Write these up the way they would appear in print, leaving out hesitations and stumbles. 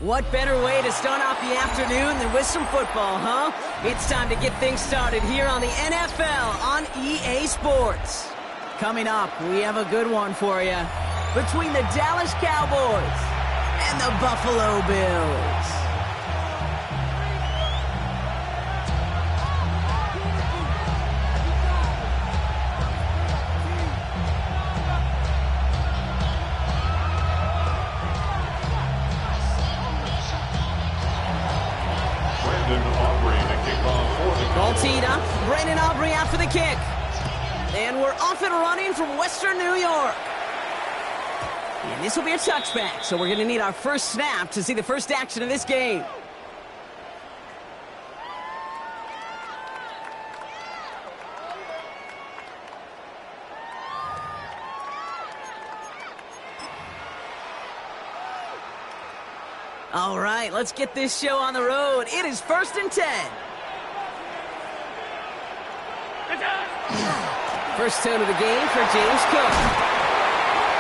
What better way to start off the afternoon than with some football, huh? It's time to get things started here on the NFL on EA Sports. Coming up, we have a good one for you. Between the Dallas Cowboys and the Buffalo Bills. Ball teed up. Brandon Aubrey out for the kick. And we're off and running from Western New York. And this will be a touchback, so we're going to need our first snap to see the first action of this game. All right, let's get this show on the road. It is 1st and 10. First tone of the game for James Cook.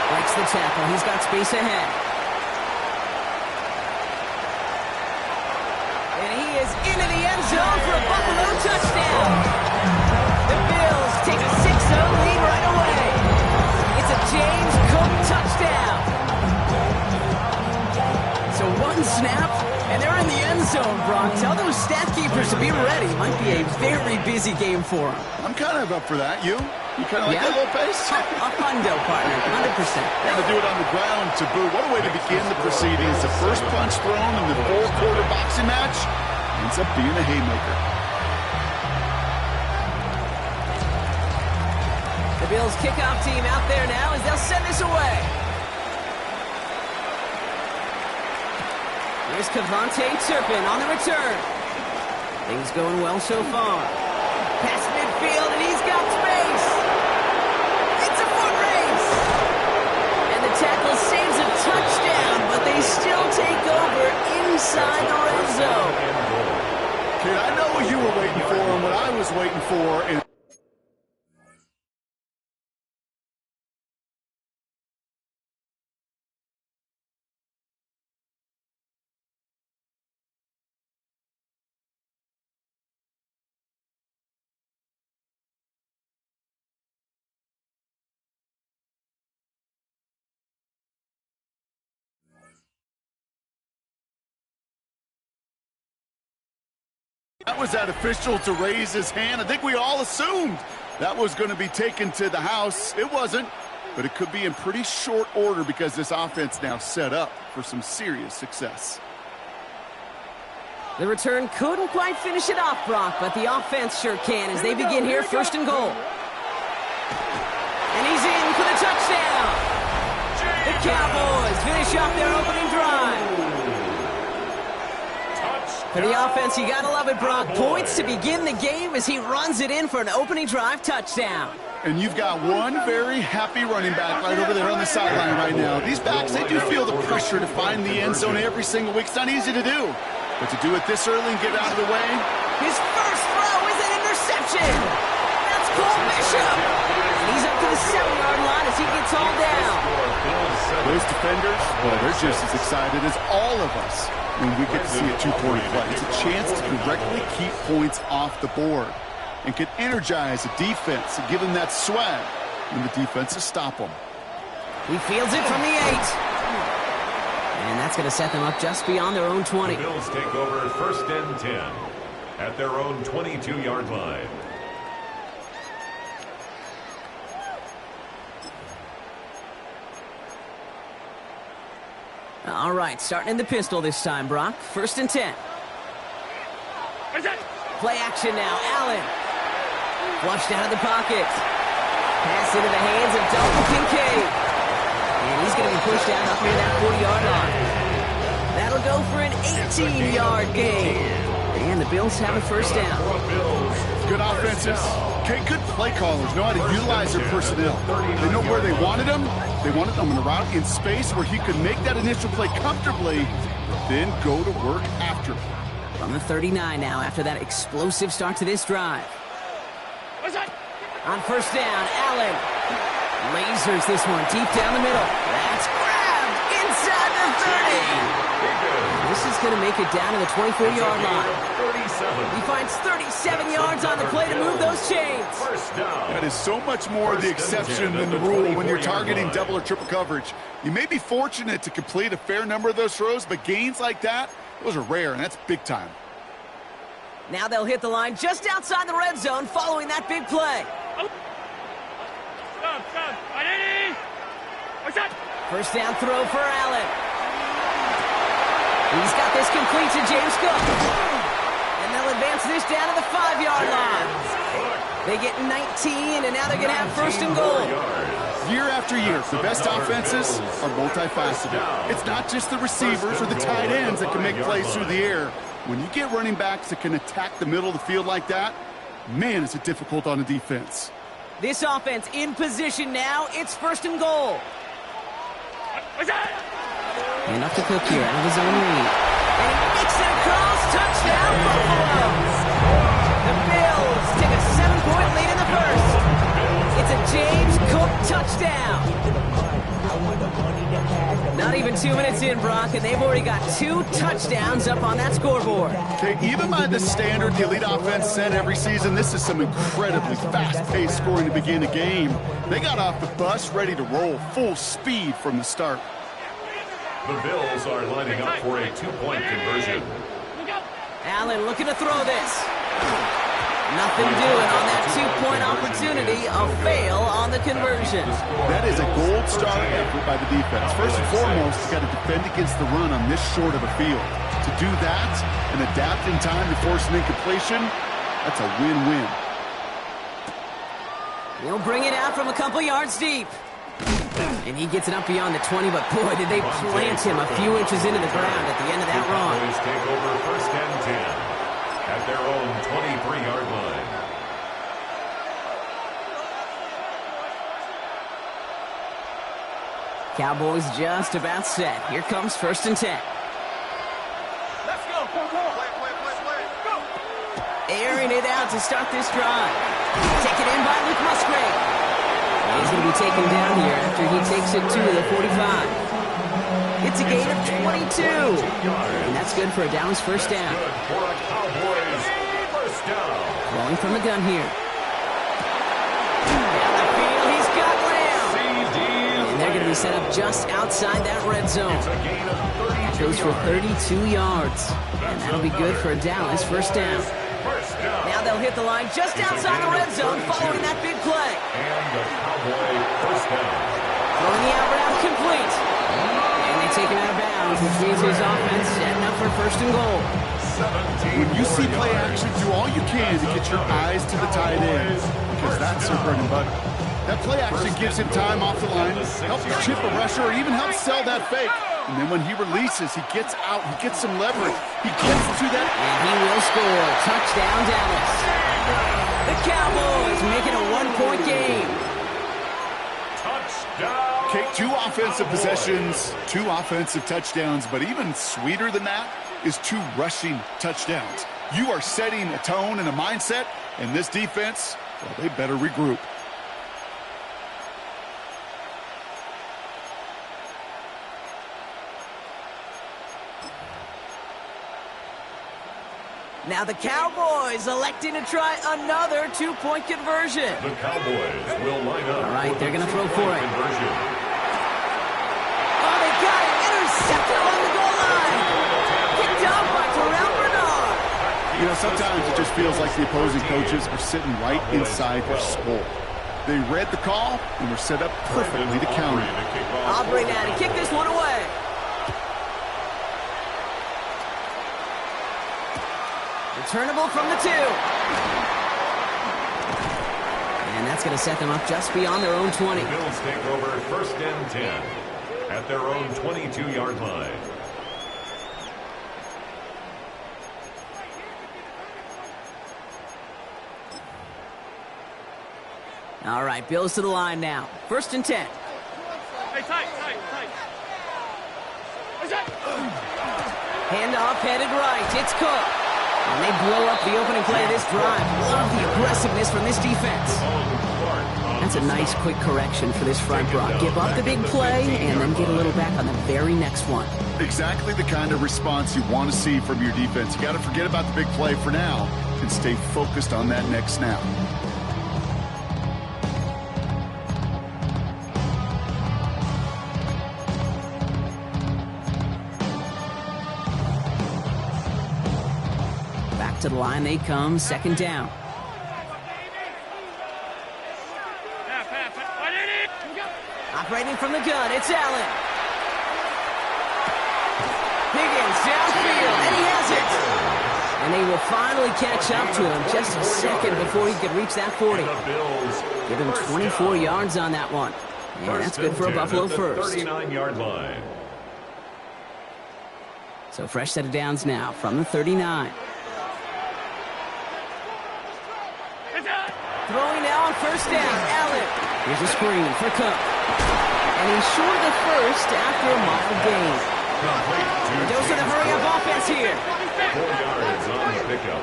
Breaks the tackle. He's got space ahead. And he is into the end zone for a Buffalo touchdown. The Bills take a 6-0 lead right away. It's a James Cook touchdown. So one snap, and they're in the end zone, Brock. Tell those stat keepers to be ready. Might be a very busy game for them. I'm kind of up for that. You kind of like that little pace? A hundo, partner, 100%. Got to do it on the ground to boot. What a way to begin the proceedings. The first punch thrown in the four-quarter boxing match ends up being a haymaker. The Bills kickoff team out there now as they'll send this away. Here's TheVigilante37 on the return. Things going well so far. Past midfield, and he's got space. It's a foot race. And the tackle saves a touchdown, but they still take over inside the red zone. Kid, I know what you were waiting for and what I was waiting for. And that was that official to raise his hand. I think we all assumed that was going to be taken to the house. It wasn't, but it could be in pretty short order because this offense now set up for some serious success. The return couldn't quite finish it off, Brock, but the offense sure can as they begin here, 1st and goal. And he's in for the touchdown. The Cowboys finish off their opening drive. For the offense, you gotta love it, Brock. Points to begin the game as he runs it in for an opening drive touchdown. And you've got one very happy running back right over there on the sideline right now. These backs, they do feel the pressure to find the end zone every single week. It's not easy to do. But to do it this early and get out of the way. His first throw is an interception. That's Cole Bishop. And he's up to the 7-yard line as he gets all down. Those defenders, well, they're just as excited as all of us when we get to see a two-point play. It's a chance to directly keep points off the board and can energize the defense and give them that swag when the defenses stop them. He fields it from the 8. And that's going to set them up just beyond their own 20. The Bills take over 1st and 10 at their own 22-yard line. All right, starting in the pistol this time, Brock. 1st and 10. Play action now. Allen. Flushed out of the pocket. Pass into the hands of Dalton Kincaid. And he's going to be pushed out up near that 40-yard line. That'll go for an 18-yard gain. And the Bills have a first down. Good offenses. Okay, good play callers know how to utilize their personnel. They know where they wanted them. They wanted them in a route in space where he could make that initial play comfortably, then go to work after. From the 39 now after that explosive start to this drive. On first down, Allen lasers this one deep down the middle. That's grabbed inside the 30. This is going to make it down to the 24-yard line. He finds 37 yards on the play to move those chains. That is so much more the exception than the rule when you're targeting double or triple coverage. You may be fortunate to complete a fair number of those throws, but gains like that, those are rare, and that's big time. Now they'll hit the line just outside the red zone following that big play. First down throw for Allen. He's got this complete to James Cook. And they'll advance this down to the 5-yard line. They get 19, and now they're going to have first and goal. Year after year, the best offenses are multifaceted. It's not just the receivers or the tight ends that can make plays through the air. When you get running backs that can attack the middle of the field like that, man, is it difficult on a defense. This offense in position now. It's first and goal. And up to Cook here out of his own lead. And he makes it across. Touchdown, Buffalo. The Bills take a 7-point lead in the first. It's a James Cook touchdown. Not even 2 minutes in, Brock, and they've already got 2 touchdowns up on that scoreboard. Okay, even by the standard the elite offense set every season, this is some incredibly fast-paced scoring to begin a game. They got off the bus ready to roll full speed from the start. The Bills are lining up for a 2-point conversion. Allen looking to throw this. Nothing doing on that 2-point opportunity. A fail on the conversion. That is a gold star effort by the defense. First and foremost, you got to defend against the run on this short of a field. To do that and adapt in time to force an incompletion, that's a win-win. He'll bring it out from a couple yards deep. And he gets it up beyond the 20, but boy, did they plant him a few inches into the ground at the end of that run. The Cowboys take over first and 10 at their own 23-yard line. Cowboys just about set. Here comes first and 10. Let's go. Go. Airing it out to start this drive. Taken in by Luke Musgrave. He's going to be taken down here after he takes it to the 45. It's a gain of 22. And that's good for a Dallas first down. For a Cowboys first down. Throwing from the gun here. Down the field, he's got Lamb. And they're going to be set up just outside that red zone. It's a gain of 32 Goes for 32 yards. And that'll be good for a Dallas first down. Now they'll hit the line just outside the red zone following that big play. And the Cowboy first down. Throwing the out route complete. And they take him out of bounds, which means his offense setting up for first and goal. When you see play action, do all you can to get your eyes to the tight end, because that's their bread and butter. That play action gives him time off the line, helps chip a rusher, or even helps sell that fake. And then when he releases, he gets out, he gets some leverage, he gets to that. And he will score. Touchdown, Dallas. The Cowboys make it a 1-point game. Touchdown. Okay, 2 offensive possessions, 2 offensive touchdowns, but even sweeter than that is 2 rushing touchdowns. You are setting a tone and a mindset, and this defense, well, they better regroup. Now the Cowboys electing to try another 2-point conversion. The Cowboys will line up. All right, they're going to throw for it. Conversion. Oh, they got it. Intercepted along the goal line. Picked up by Terrell Bernard. You know, sometimes it just feels like the opposing coaches are sitting right inside their skull. They read the call and were set up perfectly to counter. Aubrey now to kick this one away. Returnable from the 2. And that's going to set them up just beyond their own 20. The Bills take over first and 10 at their own 22-yard line. All right, Bills to the line now. First and 10. Hey, tight. Handoff headed right. It's Cook. And they blow up the opening play of this drive. Love the aggressiveness from this defense. That's a nice quick correction for this front row. Give up the big play and then get a little back on the very next one. Exactly the kind of response you want to see from your defense. You got to forget about the big play for now and stay focused on that next snap. Back to the line they come, second down. Operating from the gun, it's Allen. Higgins downfield, and he has it. And they will finally catch up to him just a second before he could reach that 40. Give him 24 yards on that one. And that's good for a Buffalo first. 39-yard line. So fresh set of downs now from the 39. Throwing now on first down, Allen. Here's a screen for Cook. And he's short of the first after a mild gain. Dose of the hurry-up offense here. 4 yards on the pickup.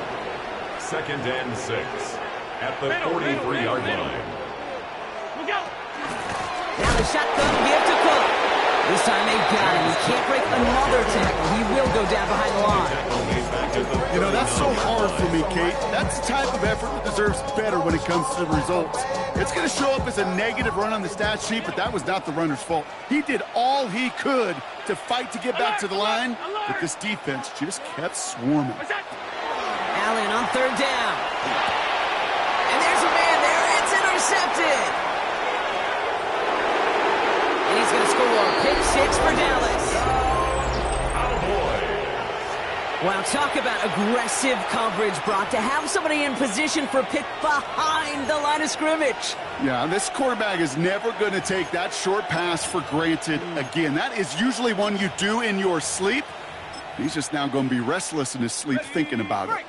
2nd and 6 at the 43-yard line. Now the shotgun give to Cook. This time they got him. He can't break another tackle. He will go down behind the line. You know, that's so hard for me, Kate. That's the type of effort that deserves better when it comes to the results. It's going to show up as a negative run on the stat sheet, but that was not the runner's fault. He did all he could to fight to get back to the line, but this defense just kept swarming. Allen on third down. And there's a man there. It's intercepted. And he's going to score a pick six for Dallas. Wow, talk about aggressive coverage, Brock, to have somebody in position for a pick behind the line of scrimmage. Yeah, this quarterback is never going to take that short pass for granted again. That is usually one you do in your sleep. He's just now going to be restless in his sleep thinking about it.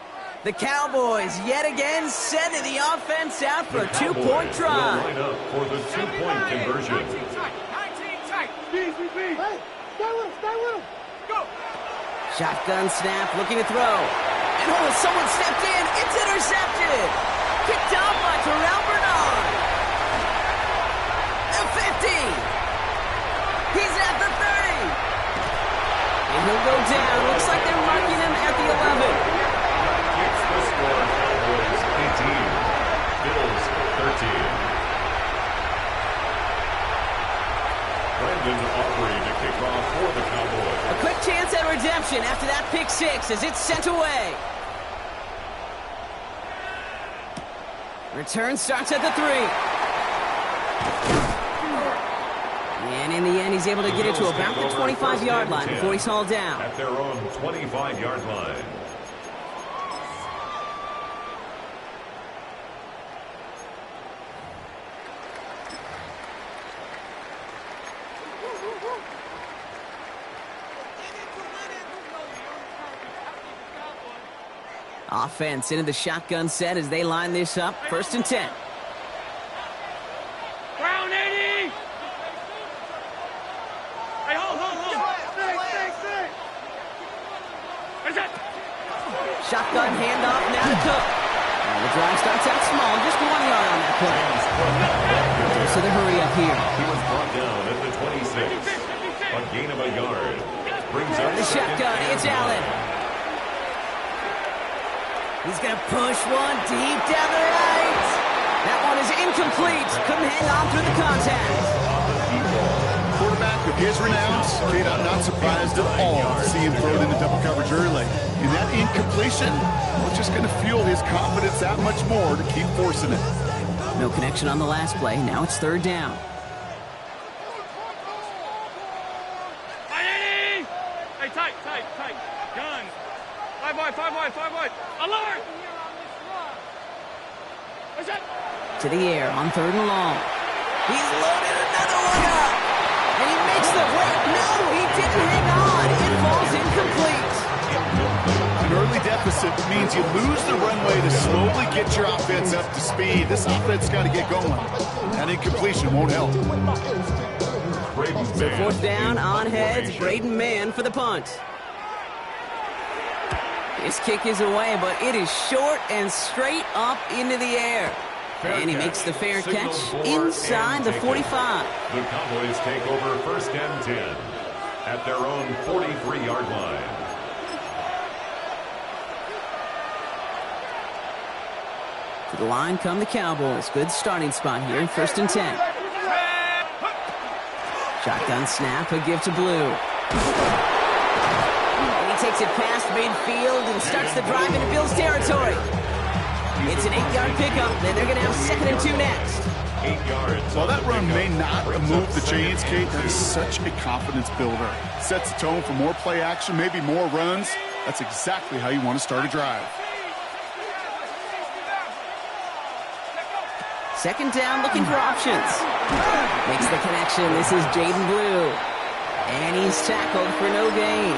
The Cowboys yet again sending the offense out for a two-point drive. Line up for the two-point conversion. 19 tight. Hey, stay with him. Go. Shotgun snap, looking to throw. And someone stepped in. It's intercepted. Picked up by Terrell Bernard. The 50. He's at the 30. And he'll go down. Looks like they're marking him at the 11. Kicks the score. Cowboys 18. Bills 13. Brandon offering to kick off for the Cowboys. A quick chance at redemption after that pick six as it's sent away. Return starts at the 3. And in the end, he's able to get it to about the 25-yard line before he's hauled down. At their own 25-yard line. Offense into the shotgun set as they line this up. 1st and 10. Brown 80. Hey, hold. Stay. Where's that? Shotgun handoff now to Cook. And the drive starts out small, just 1 yard on that play. So the hurry up here. He was brought down at the 26. A gain of a yard. Brings up The shotgun, it's Allen. He's going to push one deep down the right. That one is incomplete. Couldn't hang on through the contact. Quarterback with his renowned, Kate, I'm not surprised at all to see him thrown into double coverage early. And that incompletion, well, just going to fuel his confidence that much more to keep forcing it. No connection on the last play. Now it's 3rd down. Hey, tight. Gun. 5 wide. Alert! Where's that? To the air on 3rd and long. He's loaded another one up. And he makes the break. No, he didn't hang on. It falls incomplete. An early deficit means you lose the runway to slowly get your offense up to speed. This offense got to get going. That incompletion won't help. So 4th down on heads. Braden Mann for the punt. This kick is away, but it is short and straight up into the air. And he makes the fair catch inside the 45. The Cowboys take over 1st and 10 at their own 43-yard line. To the line come the Cowboys. Good starting spot here in 1st and 10. Shotgun snap, a give to Blue. And he takes it past midfield and starts the drive into Bills territory. It's an 8-yard pickup, then they're going to have 2nd and 2 next. 8 yards. While that run may not move the chains, Kate, that is such a confidence builder. Sets the tone for more play action, maybe more runs. That's exactly how you want to start a drive. 2nd down, looking for options. Makes the connection. This is Jaden Blue. And he's tackled for no gain.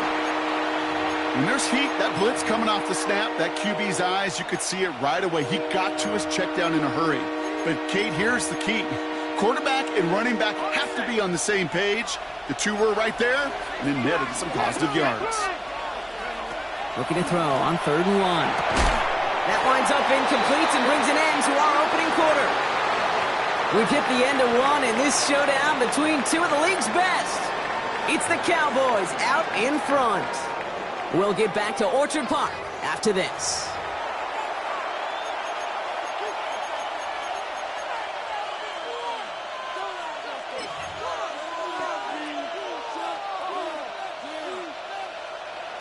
When there's heat, that blitz coming off the snap, that QB's eyes, you could see it right away. He got to his check down in a hurry. But, Kate, here's the key. Quarterback and running back have to be on the same page. The two were right there, and it netted some positive yards. Looking to throw on 3rd and 1. That winds up incomplete and brings an end to our opening quarter. We've hit the end of one in this showdown between two of the league's best. It's the Cowboys out in front. We'll get back to Orchard Park after this.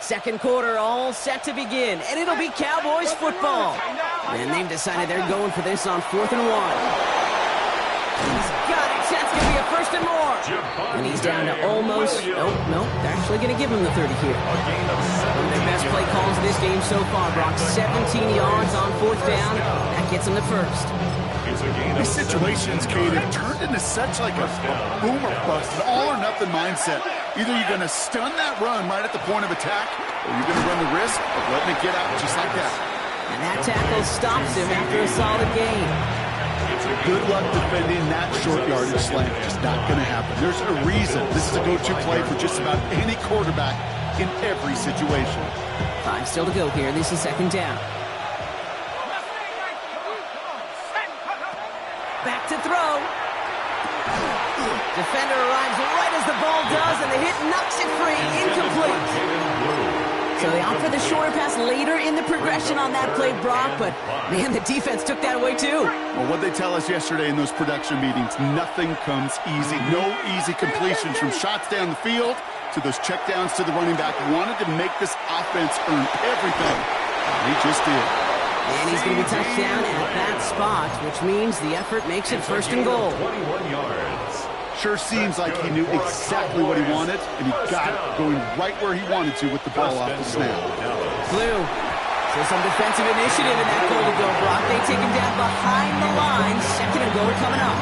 Second quarter all set to begin, and it'll be Cowboys football. And they've decided they're going for this on 4th and 1. He's got it. That's going to be a 1st and more. And he's down to almost, nope, they're actually going to give him the 30 here. One of their best play calls of this game so far, Brock. 17 yards on 4th down. That gets him the 1st. These situations, Kate, have turned into such like a boom or bust, an all-or-nothing mindset. Either you're going to stun that run right at the point of attack, or you're going to run the risk of letting it get out just like that. And that tackle stops him after a solid gain. Good luck defending that short yardage slant. Just not going to happen. There's a reason this is a go-to play for just about any quarterback in every situation. 5 still to go here. This is 2nd down. Back to throw. Defender arrives right as the ball does, and the hit knocks it free. Incomplete. So they opt for the shorter pass later in the progression on that play, Brock, but, man, the defense took that away, too. Well, what they tell us yesterday in those production meetings, nothing comes easy. No easy completions from shots down the field to those checkdowns to the running back. Wanted to make this offense earn everything. They just did. And he's going to be touched down at that spot, which means the effort makes it 1st and goal. 21 yards. Sure seems like he knew exactly what he wanted, and he got it going right where he wanted to with the ball off the snap. Blue. So some defensive initiative in that goal to go, Brock. They take him down behind the line. 2nd and goal coming up.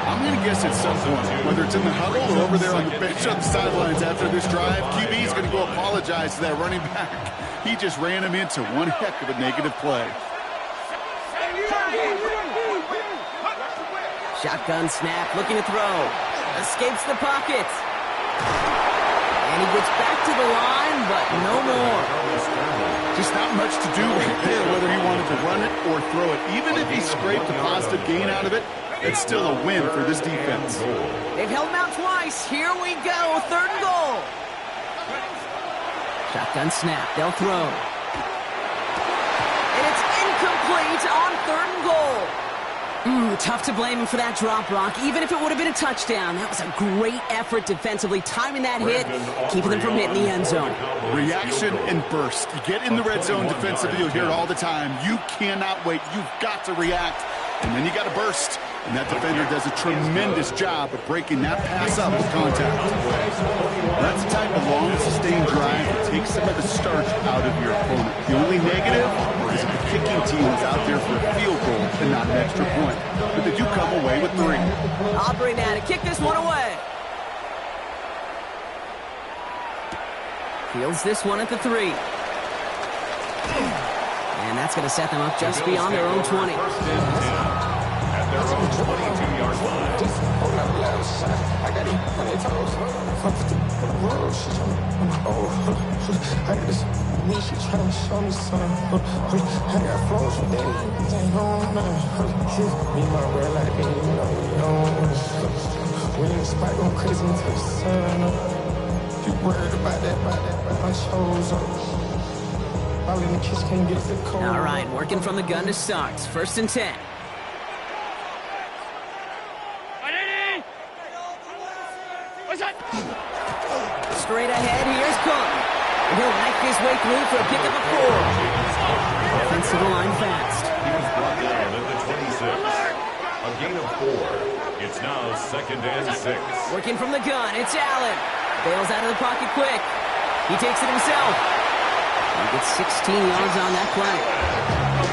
I'm going to guess at some point, whether it's in the huddle or over there on the bench on the sidelines after this drive, QB's going to go apologize to that running back. He just ran him into one heck of a negative play. Shotgun snap, looking to throw. Escapes the pocket. And he gets back to the line, but no more. Just not much to do right there, whether he wanted to run it or throw it. Even if he scraped a positive gain out of it, it's still a win for this defense. They've held him out twice. Here we go, 3rd and goal. Shotgun snap, they'll throw. And it's incomplete on 3rd and goal. Tough to blame him for that drop, Brock. Even if it would have been a touchdown, that was a great effort defensively, timing that hit, keeping them from hitting the end zone. Reaction and burst. You get in the red zone defensively, you'll hear it all the time. You cannot wait. You've got to react. And then you got to burst. And that defender does a tremendous job of breaking that pass up with contact. That's the type of long, sustained drive that takes some of the starch out of your opponent. The only negative is if the kicking team is out there for a field goal and not an extra point. But they do come away with 3. Aubrey now to kick this one away. Fields this one at the 3. And that's going to set them up just beyond their own 20. At their own 22-yard line. me, she tryna show me something. I got flows from daddy, they don't know. Me, my bro, like they know. When in the spot going crazy until the sun up. You worried about that, my show's up. All in the kitchen can't get the cold. All right, working from the gun to start. 1st and 10. Straight ahead, here's Cook. And he'll knife his way through for a pickup of 4. Offensive line fast. He was brought down at the 26. A gain of 4. It's now 2nd and 6. Working from the gun, it's Allen. Bails out of the pocket quick. He takes it himself. He gets 16 yards on that play.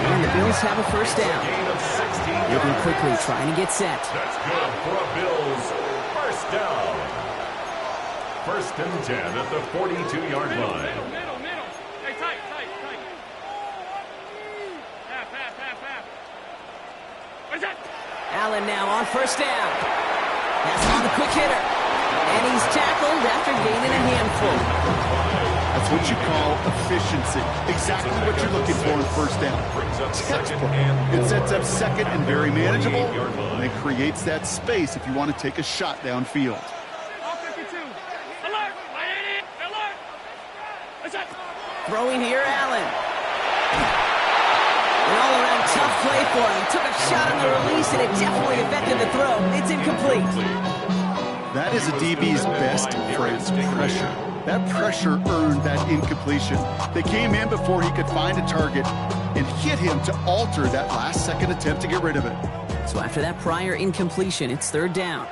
And the Bills have a 1st down. Gain of 16 Moving yards. quickly, trying to get set. That's good for a Bills 1st down. 1st and 10 at the 42-yard line. Middle. Hey, tight. Half. What is that? Allen now on 1st down. That's on the quick hitter. And he's tackled after gaining a handful. That's what you call efficiency. Exactly what you're looking for in 1st down. Brings up 2nd Textbook. and 4. It sets up 2nd and very manageable, 48-yard line. and it creates that space if you want to take a shot downfield. All 52. Alert! Alert! What's that? Throwing here, Allen. An all-around tough play for him. He took a shot on the release, and it definitely affected the throw. It's incomplete. That is a DB's best friend, pressure. That pressure earned that incompletion. They came in before he could find a target and hit him to alter that last-second attempt to get rid of it. So after that prior incompletion, it's 3rd down.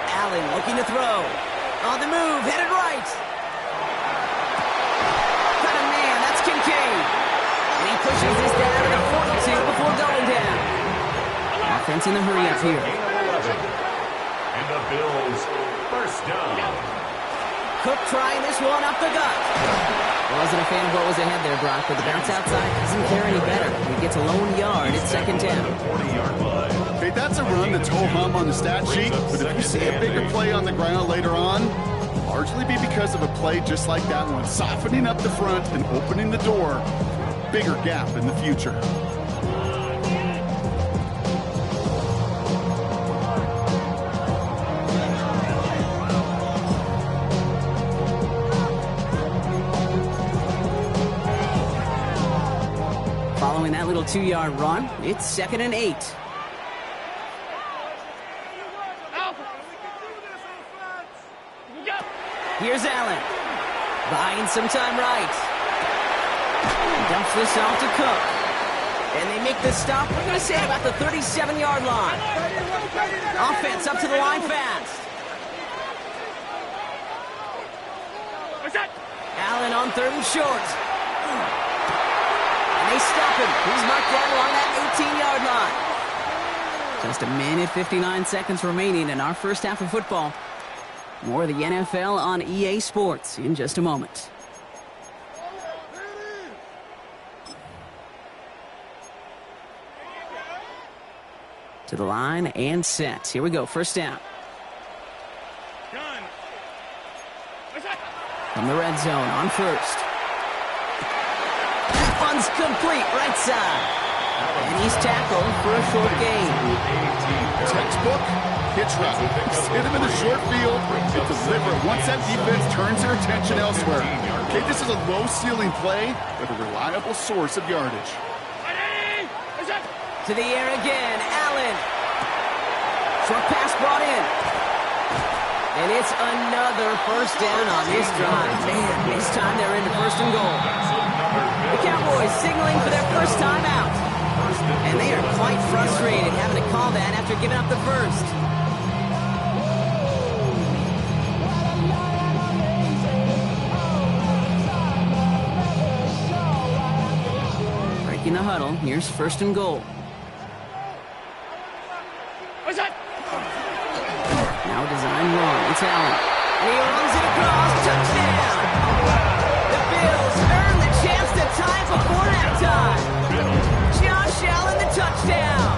Allen looking to throw. On the move, headed right. Got a man, that's Kincaid. And he pushes this down to the 42 before going down. Offense in the hurry up here. Gain of 11. And the Bills 1st down. Cook trying this one up the gut. Wasn't a fan of what was ahead there, Brock, but the bounce outside doesn't care any better. He gets a lone yard. It's 2nd down. 40-yard line. Okay, that's a run that's ho-hum on the stat sheet, but if you see a bigger play on the ground later on, largely be because of a play just like that one, softening up the front and opening the door. Bigger gap in the future. Following that little 2-yard run, it's 2nd and 8. Here's Allen. Buying some time right. Dumps this off to Cook. And they make the stop, we're going to say about the 37-yard line. Offense up to the line fast. What's that? Allen on 3rd and short. And they stop him. He's marked down along that 18-yard line. Just a minute, 59 seconds remaining in our 1st half of football. More of the NFL on EA Sports in just a moment. To the line and set. Here we go, 1st down. Done. What's that? From the red zone on 1st. That one's complete, right side. And he's tackled for a short gain. Textbook hitch route. Hit him in the short field and deliver it once that defense turns their attention elsewhere. Okay, this is a low-ceiling play, but a reliable source of yardage. What's that? To the air again, Allen. Short pass brought in. And it's another 1st down on this drive. Man, this time they're into 1st and goal. The Cowboys signaling for their 1st time out. And they are quite frustrated having to call that after giving up the 1st. Breaking the huddle, here's 1st and goal. What's that? Now design wrong. It's Allen. And he runs it across. Touchdown! The Bills earn the chance to tie it before halftime. Josh Allen, the touchdown.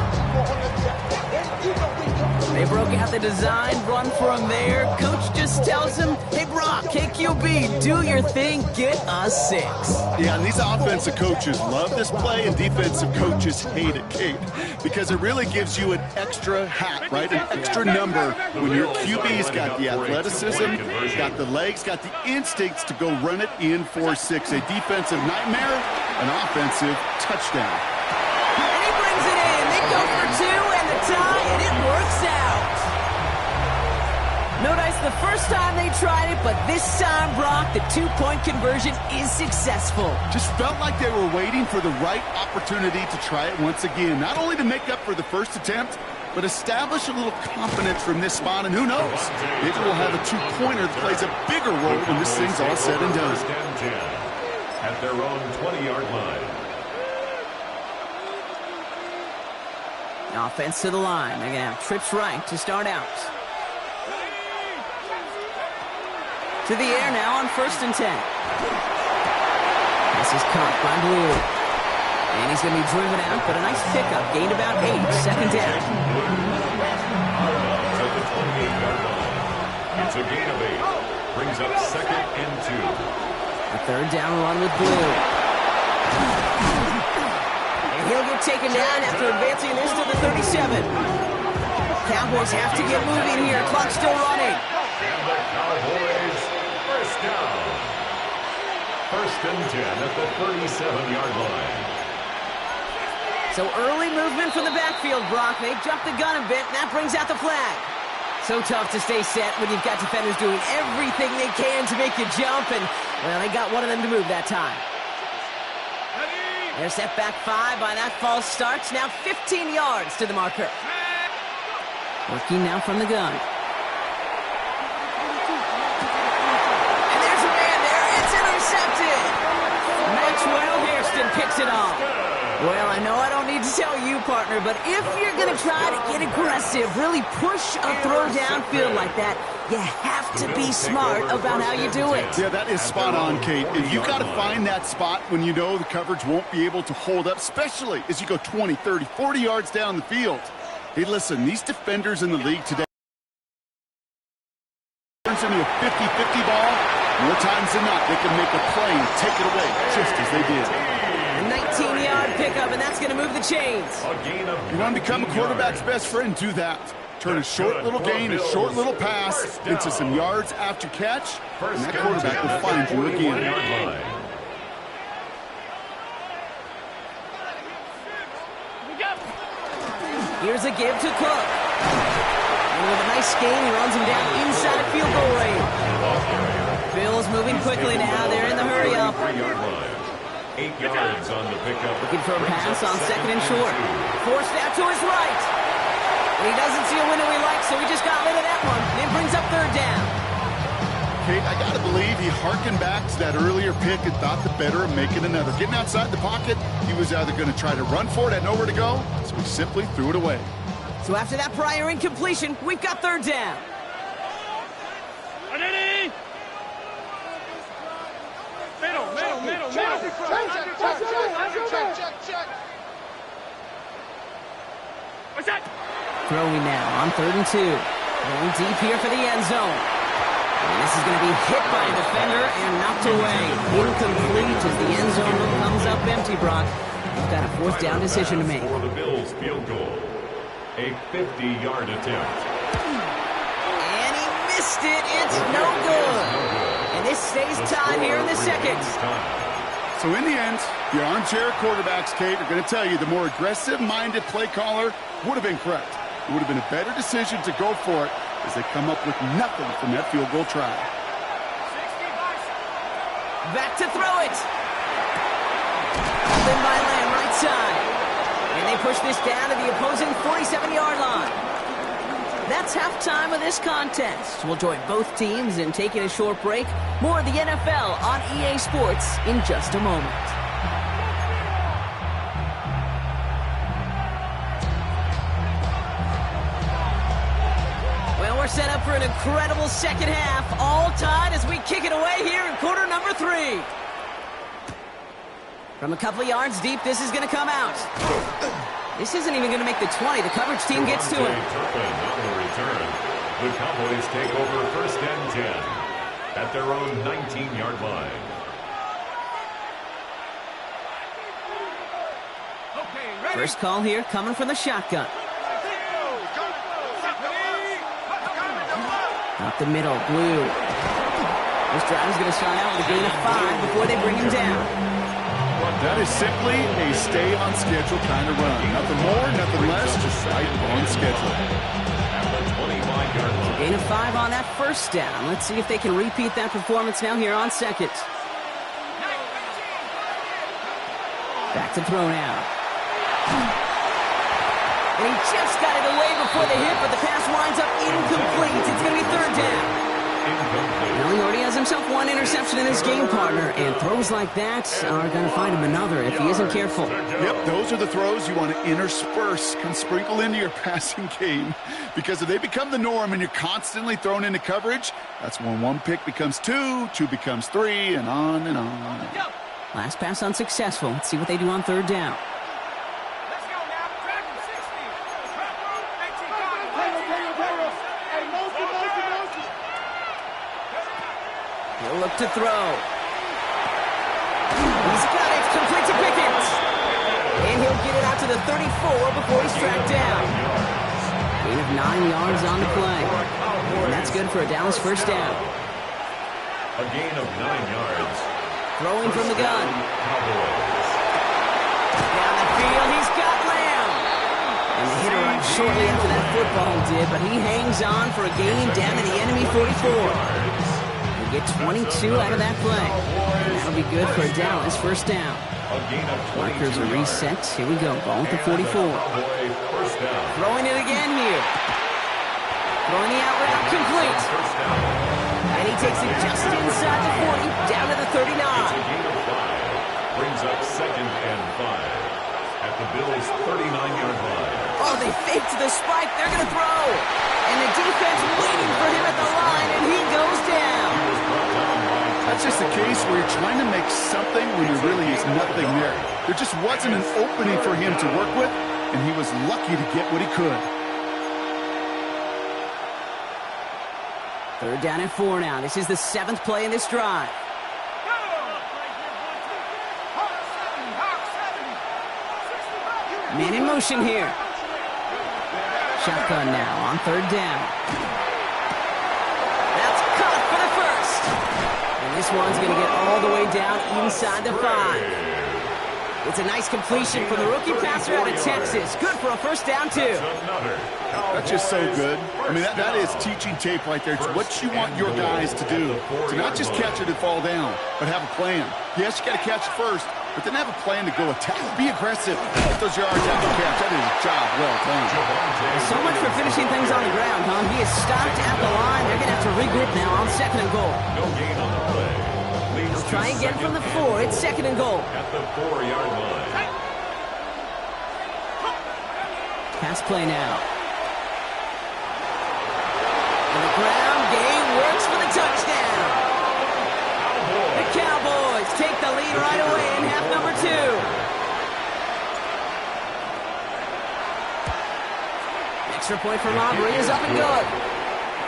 They They broke out the design run for him there. Coach just tells him, hey, Brock, KQB, do your thing, get a 6. Yeah, and these offensive coaches love this play, and defensive coaches hate it, Kate, because it really gives you an extra hat, right? An extra number when your QB's got the athleticism, got the legs, got the instincts to go run it in for 6. A defensive nightmare, an offensive touchdown. And he brings it in. They go for 2 and the tie, and it works out. No dice the first time they tried it, but this time, Brock, the 2-point conversion is successful. Just felt like they were waiting for the right opportunity to try it once again. Not only to make up for the first attempt, but establish a little confidence from this spot, and who knows? Maybe we'll have a 2-pointer that plays a bigger role when this thing's all said and done. First and 10 at their own 20-yard line. Offense to the line. They're going to have trips right to start out. To the air now on 1st and 10. This is caught by Blue. And he's going to be driven out, but a nice pickup. Gained about 8. Second down. To the 28-yard line. It's a gain of 8. Brings up 2nd and 2. A 3rd down run with Blue. And he'll get taken down after advancing this to the 37. Cowboys have to get moving here. Clock still running. And the Cowboys first down. 1st and 10 at the 37-yard line. So early movement from the backfield, Brock. They jumped the gun a bit, and that brings out the flag. So tough to stay set when you've got defenders doing everything they can to make you jump, and, well, they got one of them to move that time. They're set back 5 by that false start. Now 15 yards to the marker. Working now from the gun. And there's a man there. It's intercepted. Maxwell Hairston picks it off. Well, I know I don't need to tell you, partner, but if you're going to try to get aggressive, really push a throw downfield like that, you have to be smart about how you do it. Yeah, that is spot on, Kate. And you got to find that spot when you know the coverage won't be able to hold up, especially as you go 20, 30, 40 yards down the field. Hey, listen, these defenders in the league today turns into a 50-50 ball. More times than not, they can make a play and take it away, just as they did. A 19-yard pickup, and that's going to move the chains. You want to become a quarterback's best friend, do that. Turn a short little gain, a short little pass into some yards after catch, and that quarterback will find you again. Here's a give to Cook. And with a nice gain, he runs him down inside of field goal range. Bills moving quickly now. They're in the hurry up. 8 yards on the pickup. Looking for a pass on 2nd and short. Forced out to his right. And he doesn't see a window he likes, so he just got rid of that one. And it brings up 3rd down. Kate, I got to believe he harkened back to that earlier pick and thought the better of making another. Getting outside the pocket, he was either going to try to run for it, had nowhere to go, so he simply threw it away. So after that prior incompletion, we've got 3rd down. Middle. Check. What's that? Throwing now on 3rd and 2. Going deep here for the end zone. And this is going to be hit by a defender and knocked away. Incomplete as the end zone comes up empty, Brock. You've got a 4th down decision to make. For the Bills field goal. A 50-yard attempt. And he missed it. It's no good. And this stays tied here in the 2nd. So in the end, the armchair quarterbacks, Kate, are going to tell you the more aggressive-minded play caller would have been correct. It would have been a better decision to go for it as they come up with nothing from that field goal try. Back to throw it. Then by Lamb, right side. And they push this down to the opposing 47-yard line. That's halftime of this contest. We'll join both teams in taking a short break. More of the NFL on EA Sports in just a moment. Well, we're set up for an incredible second half. All tied as we kick it away here in quarter number 3. From a couple of yards deep, this is going to come out. This isn't even going to make the 20. The coverage team gets to him. Turpin on the return. The Cowboys take over 1st and 10 at their own 19-yard line. First call here coming from the shotgun. Up the middle, Blue. This drive is going to start out with a gain of 5 before they bring him down. That is simply a stay-on-schedule kind of run. Nothing more, nothing less, just right on schedule. At the 25-yard line. Gain of 5 on that first down. Let's see if they can repeat that performance now here on second. Back to throw now. And he just got it away before the hit, but the pass winds up incomplete. It's going to be 3rd down. Well, he already has himself 1 interception in his game, partner, and throws like that are going to find him another if he isn't careful. Yep, those are the throws you want to intersperse, can sprinkle into your passing game, because if they become the norm and you're constantly thrown into coverage, that's when 1 pick becomes 2, 2 becomes 3, and on and on. Last pass unsuccessful. Let's see what they do on 3rd down. He'll look to throw. He's got it. Complete to Pickens. And he'll get it out to the 34 before he's tracked down. Gain of 9 yards on the play. And that's good for a Dallas first down. A gain of 9 yards. Throwing from the gun. Down the field, he's got Lamb. And the hit arrived shortly after that football did, but he hangs on for a gain down to the enemy 44. Get 22 out of that play. And that'll be good for a Dallas first down. Markers are reset. Here we go. Ball at the 44. Throwing it again here. Throwing the out route complete. And he takes it just inside the 40, down to the 39. Brings up 2nd and 5 at the Bills' 39-yard line. Oh, they faked the spike. They're going to throw. And the defense waiting for him at the line, and he goes down. That's just the case where you're trying to make something when there really is nothing there. There just wasn't an opening for him to work with, and he was lucky to get what he could. 3rd down and 4 now. This is the 7th play in this drive. Man in motion here. Shotgun now on 3rd down. That's caught for the first. And this one's going to get all the way down inside the 5. It's a nice completion from the rookie passer out of Texas. Good for a first down, too. That's just so good. I mean, that is teaching tape right there. It's what you want your guys to do. To not just catch it and fall down, but have a plan. Yes, you got to catch it first, but then have a plan to go attack. Be aggressive. Get those yards after catch. That is a job well done. So much for finishing things on the ground, huh? He is stopped at the line. They're going to have to regroup now on 2nd and goal. No gain on the play. He'll try again from the 4. It's 2nd and goal. At the 4-yard line. Pass play now. And the ground game works for the touchdown. The Cowboys take the lead right away in half number 2. Extra point for Aubrey is up and good.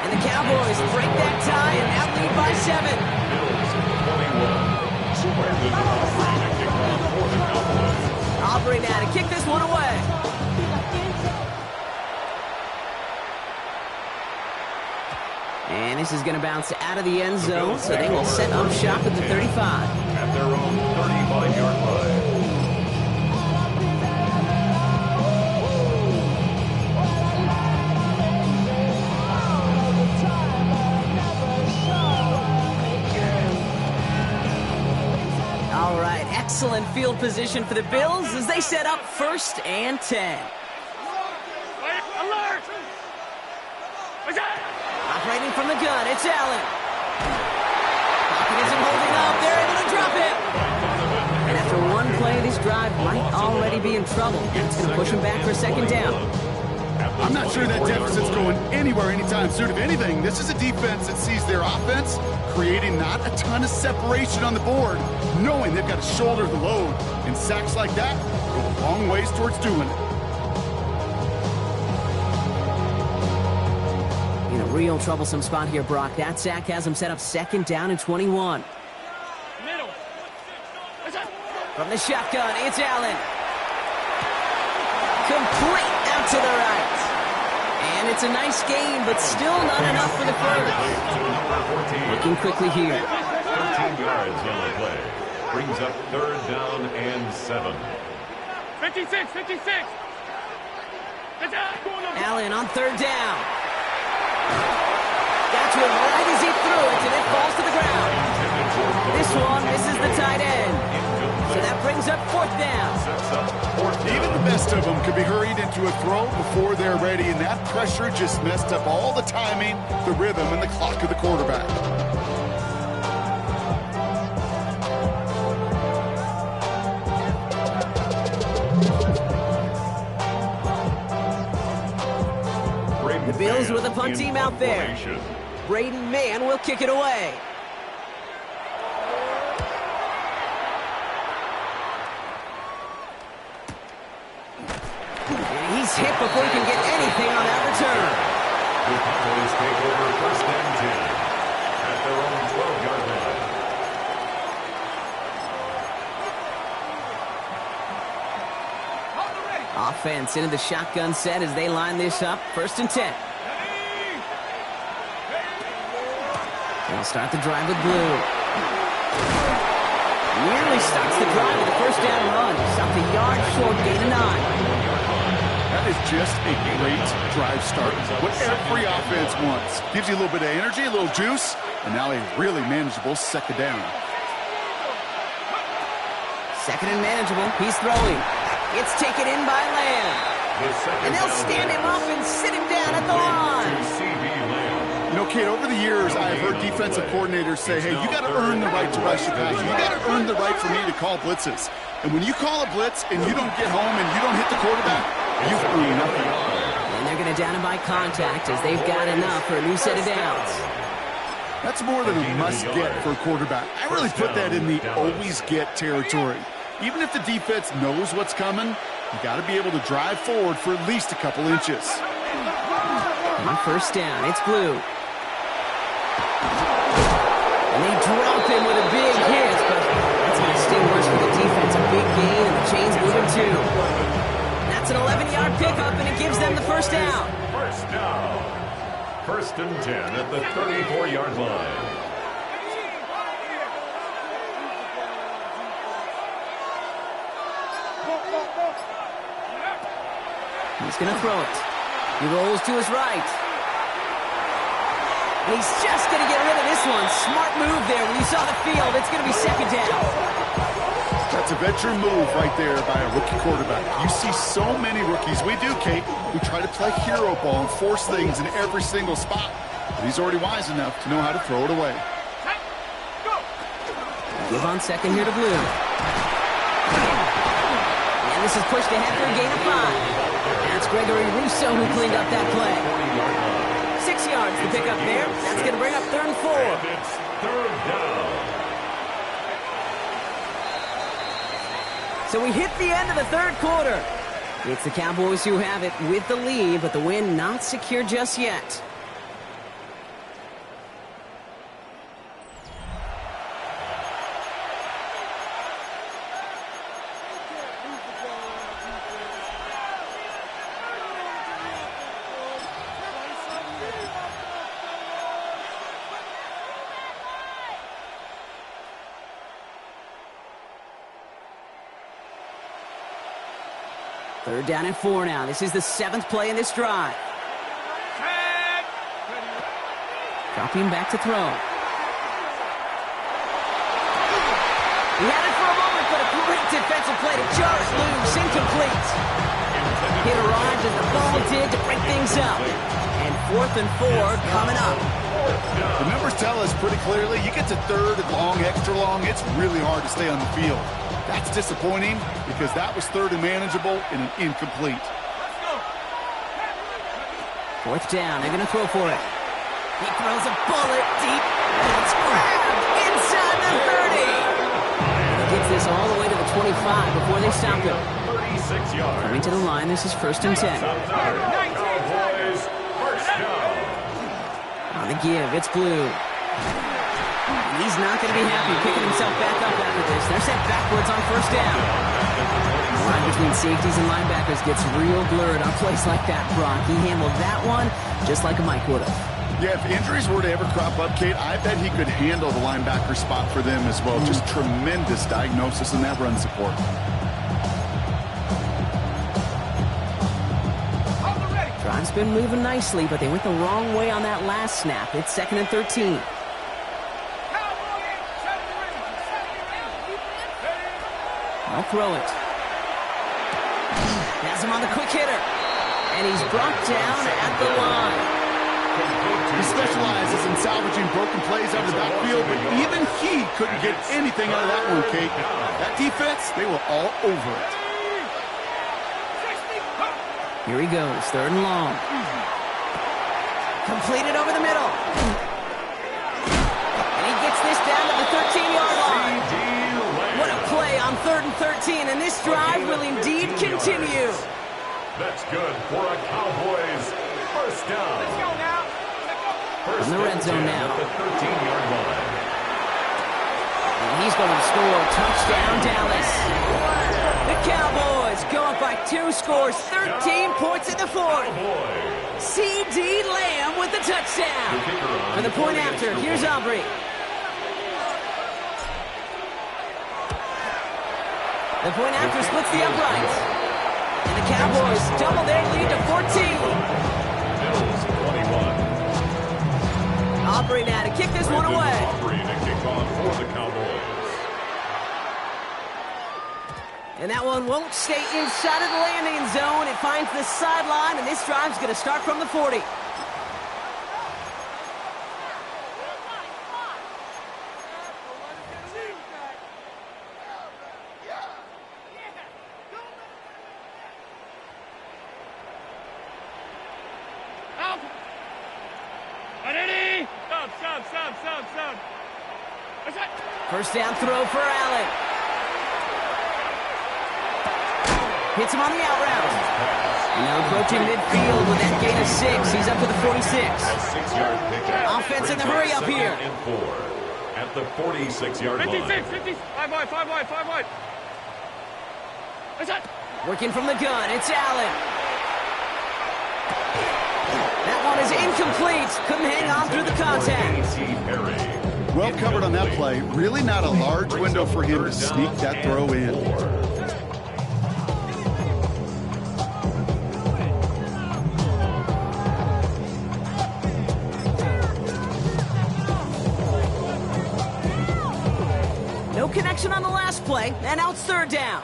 And the Cowboys break that tie and now lead by 7. Aubrey now to kick this one away. And this is going to bounce out of the end zone, so they will set up shop at the 35. At their own 35-yard line. All right, excellent field position for the Bills as they set up 1st and 10. Alert! Operating from the gun, it's Allen. Pocket isn't holding up. They're able to drop it. And after one play, this drive might already be in trouble. It's going to push him back for a 2nd down. I'm not sure that deficit's going anywhere anytime soon. If anything, this is a defense that sees their offense creating not a ton of separation on the board, knowing they've got to shoulder the load. And sacks like that go a long ways towards doing it. Real troublesome spot here, Brock. That sack has him set up 2nd down and 21. Middle. From the shotgun, it's Allen. Complete out to the right. And it's a nice gain, but still not enough for the first. Looking quickly here. 13 yards on the play. Brings up 3rd down and 7. 56, 56. Allen on 3rd down. Got to him right as he threw it, and it falls to the ground. This one misses the tight end. So that brings up 4th down. Even the best of them could be hurried into a throw before they're ready, and that pressure just messed up all the timing, the rhythm, and the clock of the quarterback. The Bills with a punt team out there. Braden Mann will kick it away. And he's hit before he can get anything on that return. The Cowboys take over 1st and 10 at their own 12-yard line. Offense into the shotgun set as they line this up. 1st and 10. They'll start the drive with Blue. Nearly starts the drive with a 1st down run. Stopped a yard short, gain of 9. That is just a great drive start. What every offense wants. Gives you a little bit of energy, a little juice, and now a really manageable 2nd down. 2nd and manageable. He's throwing. It's taken in by Lamb. And they'll stand him up and sit him down at the line. You know, Kate, over the years, I've heard defensive coordinators say, hey, you got to earn the right to rush the passer. You got to earn the right for me to call blitzes. And when you call a blitz and you don't get home and you don't hit the quarterback, you've earned nothing. And they're going to down him by contact as they've got enough for a new set of downs. That's more than a must-get for a quarterback. I really put that in the always-get territory. Even if the defense knows what's coming, you got to be able to drive forward for at least a couple inches. On 1st down, it's Blue. And they drop him with a big hit, but that's going to sting worse for the defense. A big gain, and the chain's moving too. That's an 11-yard pickup, and it gives them the 1st down. 1st down. 1st and 10 at the 34-yard line. He's going to throw it. He rolls to his right. And he's just going to get rid of this one. Smart move there. When you saw the field, it's going to be 2nd down. That's a veteran move right there by a rookie quarterback. You see so many rookies, we do, Kate, who try to play hero ball and force things in every single spot. But he's already wise enough to know how to throw it away. Give on 2nd here to Blue. And this is pushed ahead for a gain of 5. That's Gregory Rousseau who cleaned up that play. 6 yards to pick up there. That's going to bring up 3rd and 4. And it's 3rd down. So we hit the end of the 3rd quarter. It's the Cowboys who have it with the lead, but the win not secure just yet. Third down and 4 now. This is the 7th play in this drive. Dropping back to throw. He had it for a moment, but a great defensive play to jar it loose. Incomplete. Hit arrived as the ball did to break things up. And 4th and 4 coming up. The numbers tell us pretty clearly, you get to 3rd and long, extra long, it's really hard to stay on the field. That's disappointing because that was 3rd and manageable and an incomplete. 4th down, they're going to throw for it. He throws a bullet deep, and it's grabbed inside the 30. He gets this all the way to the 25 before they stop him. 36 yards. Coming to the line, this is 1st and 10. Cowboys, 1st down. On the give, it's Blue. He's not going to be happy picking himself back up after this. They're sent backwards on first down. The line between safeties and linebackers gets real blurred on plays like that, Brock. He handled that one just like a Mike would have. Yeah, if injuries were to ever crop up, Kate, I bet he could handle the linebacker spot for them as well. Just tremendous diagnosis in that run support. Drive's been moving nicely, but they went the wrong way on that last snap. It's 2nd and 13. I'll throw it. Has him on the quick hitter. And he's brought down at the line. He specializes in salvaging broken plays out of the backfield, but even he couldn't get anything out of that one, Kate. That defense, they were all over it. Here he goes, 3rd and long. Completed over the middle. And he gets this down to the 13-yard line. What a play on 3rd and 13, and this drive will indeed continue. That's good for a Cowboys first down. Let's go now. On the red zone now. At the 13-yard line. And he's going to score. Touchdown, Dallas. The Cowboys go up by 2 scores, 13 points in the 4th. C.D. Lamb with the touchdown. For the point after, here's Aubrey. The point after splits the uprights. And the Cowboys double their lead to 14. Bills 21. Aubrey now to kick this one away. Aubrey to kick off for the Cowboys. And that one won't stay inside of the landing zone. It finds the sideline, and this drive's going to start from the 40. Stop. First down throw for Allen. Hits him on the out route. Now approaching midfield with that gain of 6. He's up to the 46. Offense in the hurry up here. At the 46-yard line. 50. 5 wide. Working from the gun, it's Allen. That one is incomplete. Couldn't hang on through the contact. Well covered on that play. Really not a large window for him to sneak that throw in. No connection on the last play, and now it's 3rd down.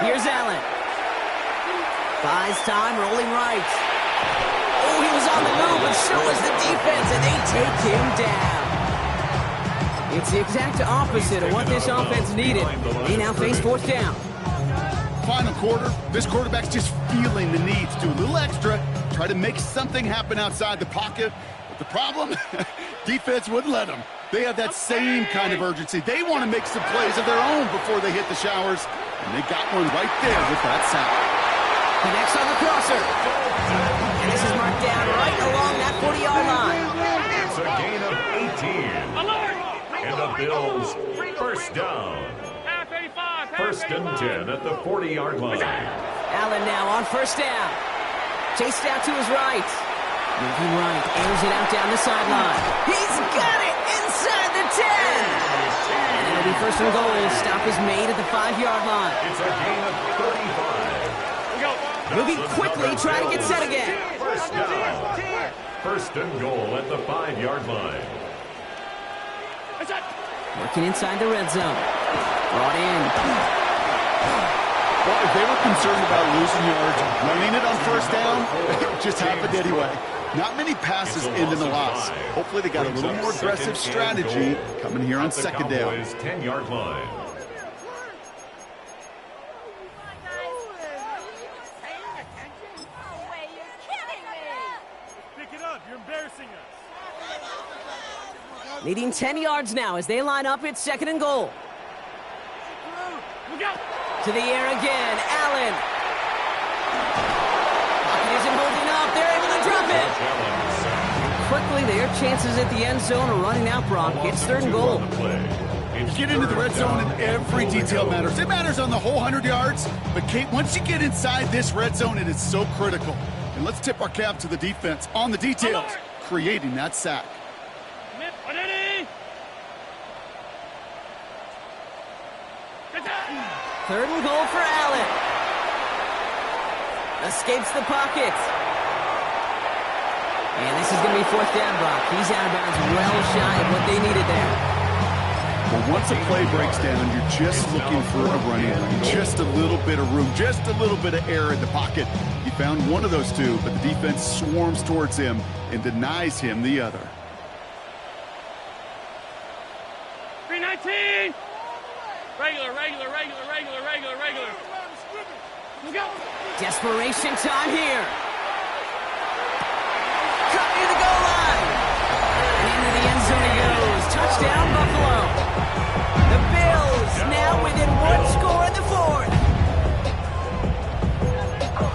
Here's Allen. Buys time, rolling right. Oh, he was on the move, but so was the defense, and they take him down. It's the exact opposite of what this offense needed. They now face 4th down. Final quarter, this quarterback's just feeling the need to do a little extra, try to make something happen outside the pocket. But the problem, defense wouldn't let them. They have that same kind of urgency. They want to make some plays of their own before they hit the showers, and they got one right there with that sack. Connects on the crosser. And this is marked down right along that 40-yard line. It's a gain of 18. And the Bills first down. First and 10 at the 40-yard line. Allen now on first down. Chased out to his right. Moving right, airs it out down the sideline. He's got it inside the 10. And it'll be first and goal. Stop is made at the 5-yard line. It's a gain of 35. Moving quickly, trying to get set again. First down. First and goal at the 5-yard line. Working inside the red zone. Brought in. Well, if they were concerned about losing yards, running it on first down, it just happened anyway. Not many passes end in the loss. Hopefully they got a little more aggressive strategy coming here on second down. 10-yard line. Needing 10 yards now as they line up. It's 2nd and goal. To the air again. Allen. Pocket isn't holding up. They're able to drop it. quickly. Their chances at the end zone are running out, Brock. It's 3rd and goal. Get into the red zone and every detail matters. It matters on the whole 100 yards. But, Kate, once you get inside this red zone, it is so critical. And let's tip our cap to the defense on the details, creating that sack. 3rd and goal for Allen. Escapes the pocket. And this is going to be 4th down, Brock. He's out of bounds, well shy of what they needed there. Well, once a play breaks down, you're just looking for a running lane. Just a little bit of room, just a little bit of air in the pocket. He found one of those two, but the defense swarms towards him and denies him the other. 319! Regular. Let's go. Desperation time here. Cut near the goal line. Into the end zone he goes. Touchdown, Buffalo. The Bills now within 1 score in the 4th.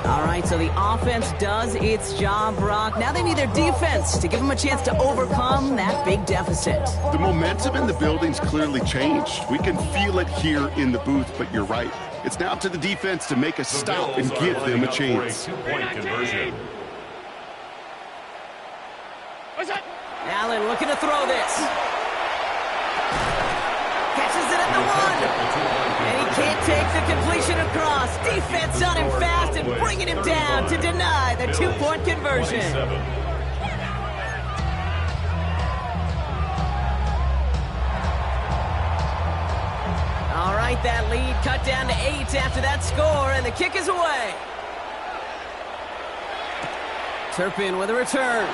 All right, so the offense does its job, Brock. Now they need their defense to give them a chance to overcome that big deficit. The momentum in the building's clearly changed. We can feel it here in the booth, but you're right. It's now up to the defense to make a stop and give them a chance. 2-point conversion. Allen looking to throw this. Catches it at the 1. And he can't take the completion across. Defense on him fast and bringing him down to deny the 2-point conversion. All right, that lead cut down to 8 after that score, and the kick is away. Turpin with a return.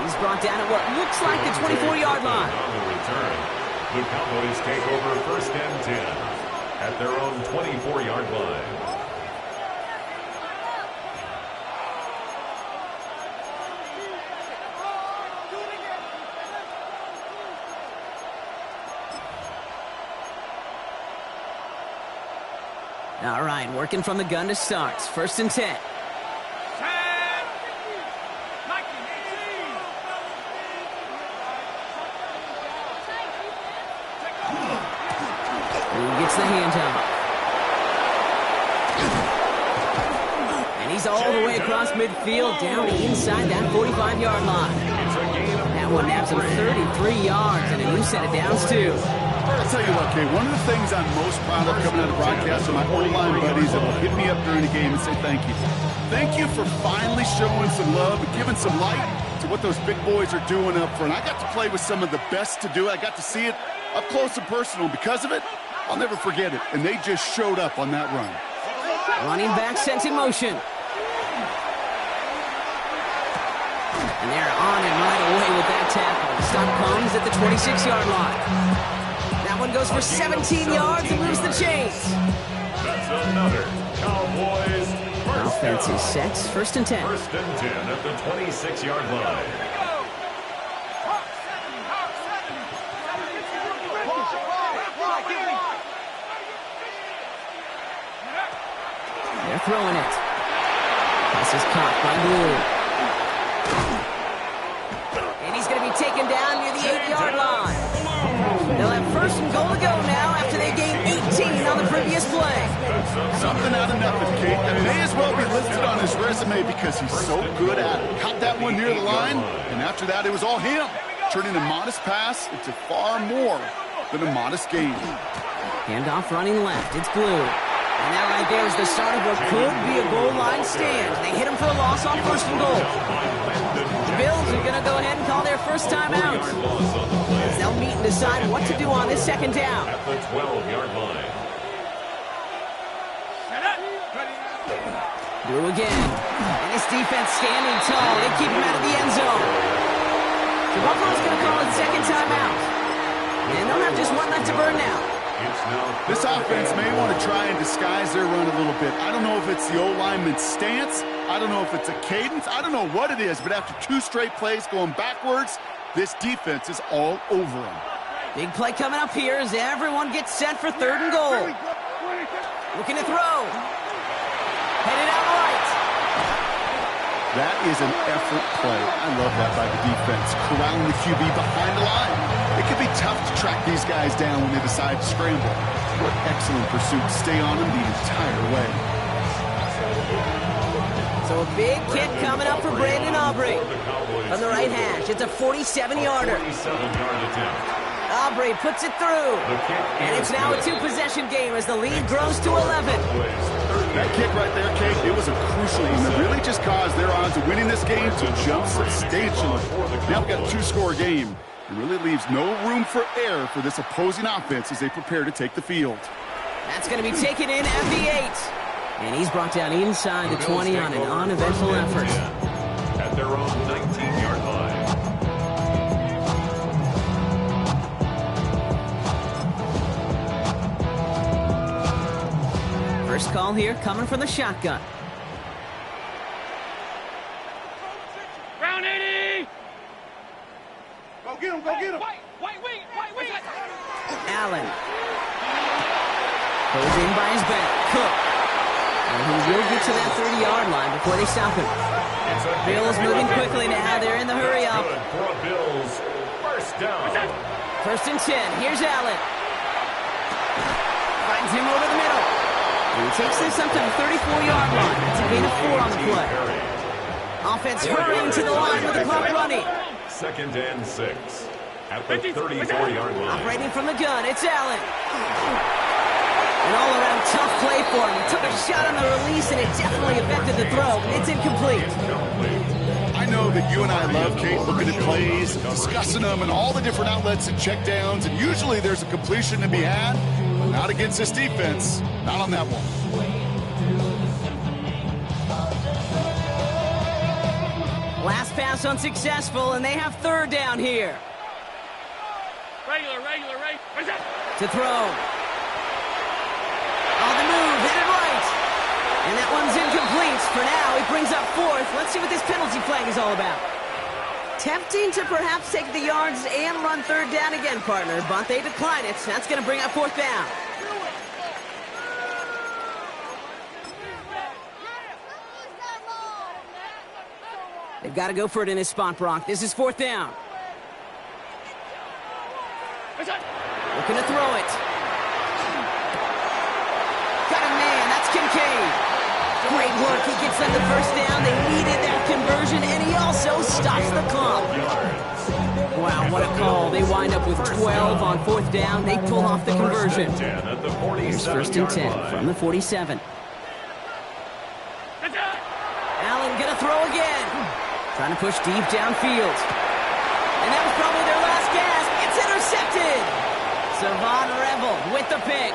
He's brought down at what looks like the 24-yard line. On the return, the Cowboys take over 1st and 10 at their own 24-yard line. All right, working from the gun to start. 1st and 10. Gets the handoff. And he's all the way across midfield, down inside that 45-yard line. That one naps him 33 yards and a new set of downs, too. I'll tell you what, Kate, one of the things I'm most proud of coming out of broadcast are my O-line buddies that will hit me up during the game and say thank you. Thank you for finally showing some love and giving some light to what those big boys are doing up front. I got to play with some of the best to do it. I got to see it up close and personal. Because of it, I'll never forget it. And they just showed up on that run. Running back sent in motion. And they're on him right away with that tackle. Stop comes at the 26-yard line. That one goes for 17 yards and moves the chains. That's another Cowboys Offense is set. 1st and 10. 1st and 10 at the 26-yard line. They're throwing it. Pass is caught by Blue. And he's going to be taken down near the 8-yard line. They'll have 1st and goal to go now after they gained 18 on the previous play. Something out of nothing, Kate. That may as well be listed on his resume because he's so good at it. Caught that one near the line, and after that, it was all him. Turning a modest pass into far more than a modest gain. Handoff running left. It's Blue. And that right there is the start of what could be a goal line stand. They hit him for a loss on 1st and goal. The Bills are going to go ahead and call their first timeout. They'll meet and decide what to do on this 2nd down. At the 12-yard line. Blue again. And this defense standing tall. They keep him out of the end zone. The Buffalo's going to call it 2nd timeout. And they'll have just one left to burn now. This offense may want to try and disguise their run a little bit. I don't know if it's the O-lineman's stance. I don't know if it's a cadence. I don't know what it is, but after 2 straight plays going backwards, this defense is all over them. Big play coming up here as everyone gets set for 3rd and goal. Looking to throw. Headed out right. That is an effort play. I love that by the defense. Corralling the QB behind the line. It can be tough to track these guys down when they decide to scramble. What excellent pursuit to stay on them the entire way. So a big kick coming up for Brandon Aubrey. From the right hash, it's a 47-yarder. Aubrey puts it through. And it's now a two-possession game as the lead grows to 11. That kick right there, Kate, it was a crucial one that really just caused their odds of winning this game to jump substantially. Now we've got a two-score game. It really leaves no room for error for this opposing offense as they prepare to take the field. That's going to be taken in at the 8. And he's brought down inside the 20 on an uneventful effort. At their own 19-yard line. First call here coming from the shotgun. Round 80! Go get him, go get him! White wing! Allen. Goes in by his back. Cook. And he will get to that 30-yard line before they stop him. Bills moving quickly now. They're in the hurry up. For a Bills first down. First and 10. Here's Allen. Finds him over the middle. And he takes this up to the 34-yard line. That's a gain of 4 on the play. Offense hurrying to the line with the clock running. 2nd and 6. At the 34-yard line. Operating from the gun, it's Allen. An all-around tough play for him. He took a shot on the release, and it definitely affected the throw. It's incomplete. I know that you and I love, Kate, looking at plays, discussing them, and all the different outlets and checkdowns, and usually there's a completion to be had, but not against this defense. Not on that one. Last pass unsuccessful, and they have third down here. Regular. To throw. On the move, hit it right. And that one's incomplete. For now, he brings up 4th. Let's see what this penalty flag is all about. Tempting to perhaps take the yards and run third down again, partner, but they decline it. That's going to bring up 4th down. They've got to go for it in his spot, Brock. This is 4th down. Looking to throw it. Got a man. That's Kincaid. Great work. He gets them the first down. They needed that conversion, and he also stops the clock. Wow, what a call. They wind up with 12 on 4th down. They pull off the conversion. Here's 1st and 10 from the 47. Allen gonna throw again. Trying to push deep downfield. And that was probably their last gasp. It's intercepted. Savon Revel with the pick.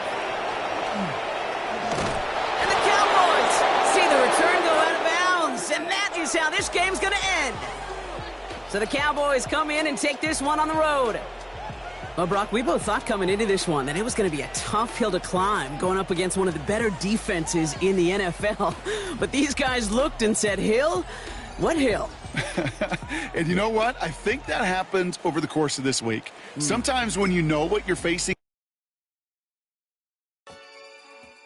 And the Cowboys see the return go out of bounds. And that is how this game's going to end. So the Cowboys come in and take this one on the road. Well, Brock, we both thought coming into this one that it was going to be a tough hill to climb going up against one of the better defenses in the NFL. But these guys looked and said, Hill? What hill? And you know what? I think that happens over the course of this week. Sometimes when you know what you're facing